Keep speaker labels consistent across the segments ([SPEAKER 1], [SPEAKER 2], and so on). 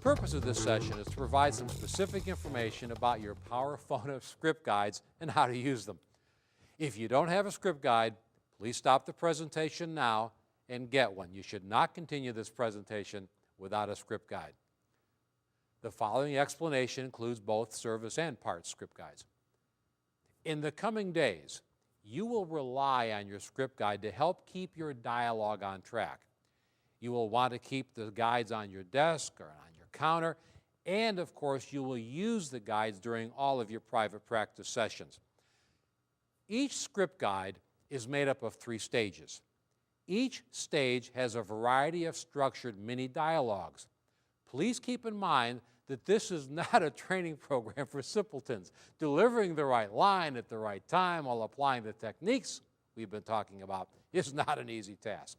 [SPEAKER 1] purpose of this session is to provide some specific information about your PowerPhone script guides and how to use them. If you don't have a script guide, please stop the presentation now and get one. You should not continue this presentation without a script guide. The following explanation includes both service and parts script guides. In the coming days, you will rely on your script guide to help keep your dialogue on track. You will want to keep the guides on your desk or on your counter, and of course you will use the guides during all of your private practice sessions. Each script guide is made up of 3 stages. Each stage has a variety of structured mini dialogues. Please keep in mind that this is not a training program for simpletons. Delivering the right line at the right time while applying the techniques we've been talking about is not an easy task.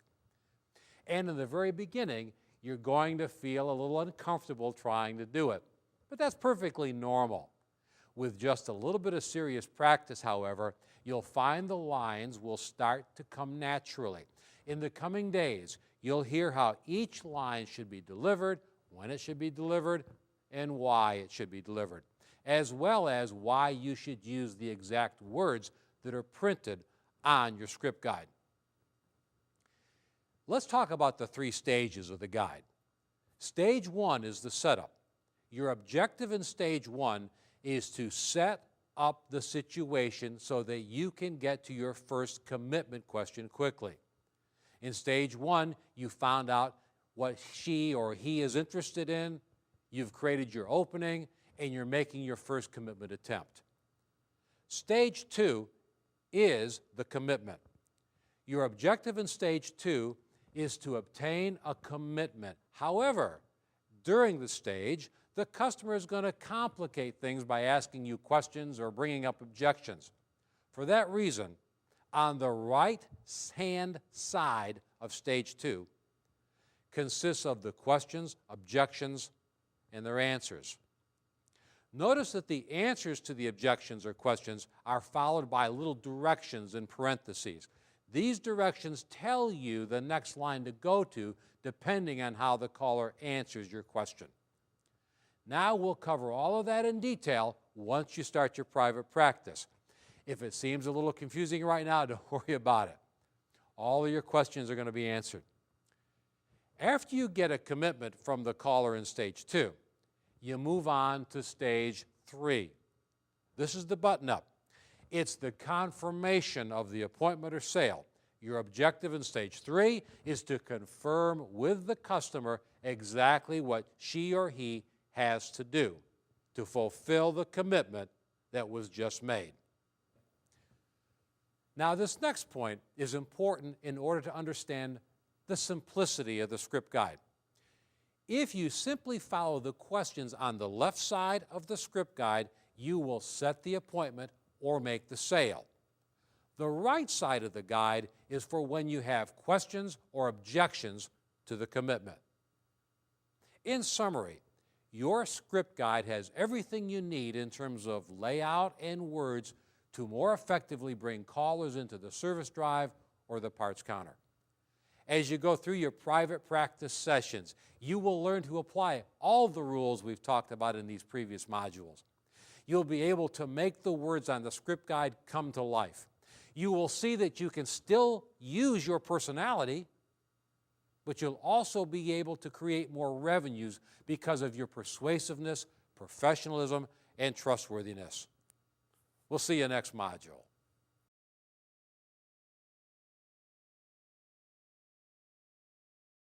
[SPEAKER 1] And in the very beginning, you're going to feel a little uncomfortable trying to do it. But that's perfectly normal. With just a little bit of serious practice, however, you'll find the lines will start to come naturally. In the coming days, you'll hear how each line should be delivered, when it should be delivered, and why it should be delivered, as well as why you should use the exact words that are printed on your script guide. Let's talk about the 3 stages of the guide. Stage 1 is the setup. Your objective in stage 1 is to set up the situation so that you can get to your first commitment question quickly. In stage 1, you found out what she or he is interested in, you've created your opening, and you're making your first commitment attempt. Stage 2 is the commitment. Your objective in stage 2 is to obtain a commitment. However, during the stage, the customer is going to complicate things by asking you questions or bringing up objections. For that reason, on the right-hand side of stage 2 consists of the questions, objections, and their answers. Notice that the answers to the objections or questions are followed by little directions in parentheses. These directions tell you the next line to go to depending on how the caller answers your question. Now we'll cover all of that in detail once you start your private practice. If it seems a little confusing right now, don't worry about it. All of your questions are going to be answered. After you get a commitment from the caller in stage 2, you move on to stage 3. This is the button-up. It's the confirmation of the appointment or sale. Your objective in stage 3 is to confirm with the customer exactly what she or he has to do to fulfill the commitment that was just made. Now, this next point is important in order to understand the simplicity of the script guide. If you simply follow the questions on the left side of the script guide, you will set the appointment or make the sale. The right side of the guide is for when you have questions or objections to the commitment. In summary, your script guide has everything you need in terms of layout and words to more effectively bring callers into the service drive or the parts counter. As you go through your private practice sessions, you will learn to apply all the rules we've talked about in these previous modules. You'll be able to make the words on the script guide come to life. You will see that you can still use your personality, but you'll also be able to create more revenues because of your persuasiveness, professionalism, and trustworthiness. We'll see you next module.